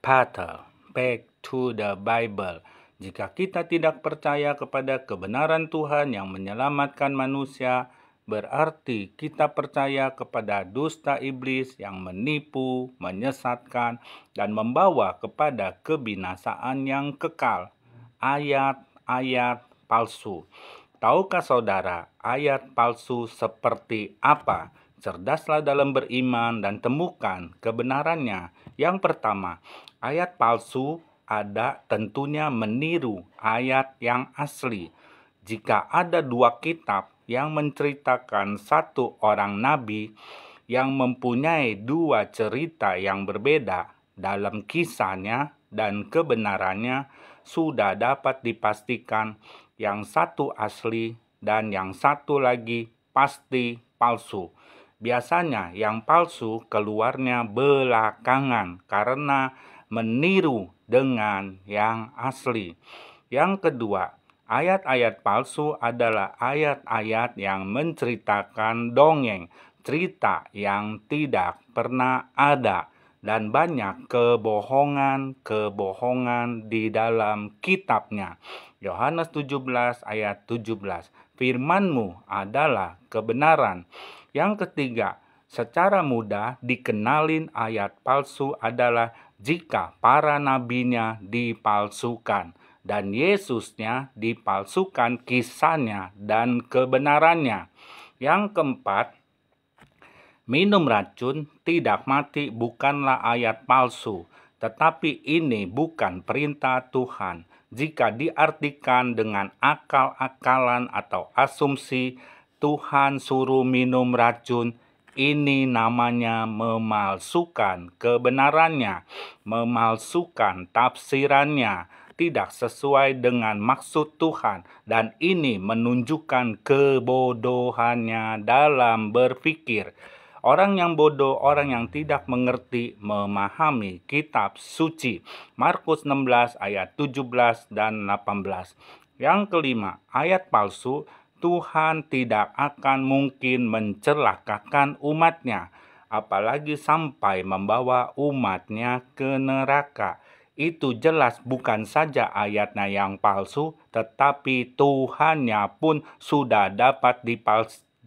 Pater, back to the Bible. Jika kita tidak percaya kepada kebenaran Tuhan yang menyelamatkan manusia, berarti kita percaya kepada dusta iblis yang menipu, menyesatkan, dan membawa kepada kebinasaan yang kekal. Ayat-ayat palsu. Tahukah saudara, ayat palsu seperti apa? Cerdaslah dalam beriman dan temukan kebenarannya. Yang pertama, ayat palsu ada tentunya meniru ayat yang asli. Jika ada dua kitab yang menceritakan satu orang nabi yang mempunyai dua cerita yang berbeda dalam kisahnya dan kebenarannya, sudah dapat dipastikan yang satu asli dan yang satu lagi pasti palsu. Biasanya yang palsu keluarnya belakangan karena meniru dengan yang asli. Yang kedua, ayat-ayat palsu adalah ayat-ayat yang menceritakan dongeng, cerita yang tidak pernah ada, dan banyak kebohongan-kebohongan di dalam kitabnya. Yohanes 17 ayat 17, firman-Mu adalah kebenaran. Yang ketiga, secara mudah dikenalin ayat palsu adalah jika para nabinya dipalsukan dan Yesusnya dipalsukan kisahnya dan kebenarannya. Yang keempat, minum racun tidak mati bukanlah ayat palsu, tetapi ini bukan perintah Tuhan. Jika diartikan dengan akal-akalan atau asumsi, Tuhan suruh minum racun, ini namanya memalsukan kebenarannya, memalsukan tafsirannya, tidak sesuai dengan maksud Tuhan, dan ini menunjukkan kebodohannya dalam berpikir. Orang yang bodoh, orang yang tidak mengerti, memahami kitab suci. Markus 16 ayat 17 dan 18. Yang kelima, ayat palsu, Tuhan tidak akan mungkin mencelakakan umatnya, apalagi sampai membawa umatnya ke neraka. Itu jelas bukan saja ayatnya yang palsu, tetapi Tuhannya pun sudah dapat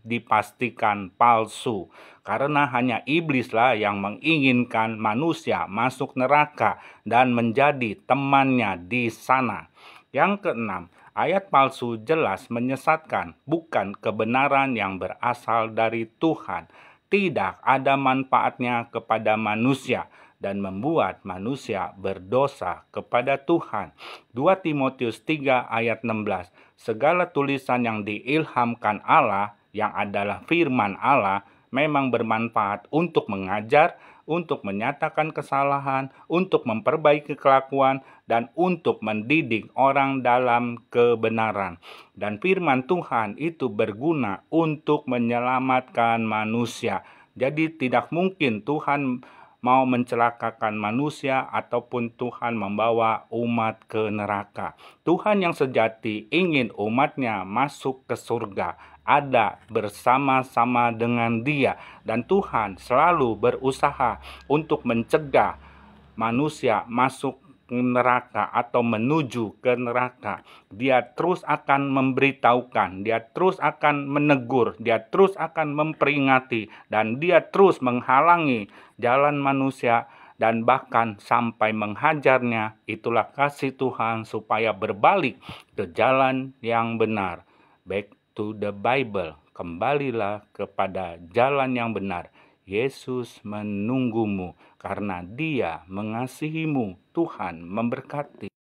dipastikan palsu. Karena hanya iblislah yang menginginkan manusia masuk neraka dan menjadi temannya di sana. Yang keenam, ayat palsu jelas menyesatkan, bukan kebenaran yang berasal dari Tuhan. Tidak ada manfaatnya kepada manusia dan membuat manusia berdosa kepada Tuhan. 2 Timotius 3 ayat 16. Segala tulisan yang diilhamkan Allah, yang adalah firman Allah, memang bermanfaat untuk mengajar, untuk menyatakan kesalahan, untuk memperbaiki kelakuan, dan untuk mendidik orang dalam kebenaran. Dan firman Tuhan itu berguna untuk menyelamatkan manusia. Jadi tidak mungkin Tuhan mau mencelakakan manusia ataupun Tuhan membawa umat ke neraka. Tuhan yang sejati ingin umatnya masuk ke surga, ada bersama-sama dengan Dia, dan Tuhan selalu berusaha untuk mencegah manusia masuk ke neraka atau menuju ke neraka. Dia terus akan memberitahukan, dia terus akan menegur, dia terus akan memperingati, dan dia terus menghalangi jalan manusia dan bahkan sampai menghajarnya. Itulah kasih Tuhan supaya berbalik ke jalan yang benar. Back to the Bible, kembalilah kepada jalan yang benar. Yesus menunggumu karena Dia mengasihimu. Tuhan memberkati.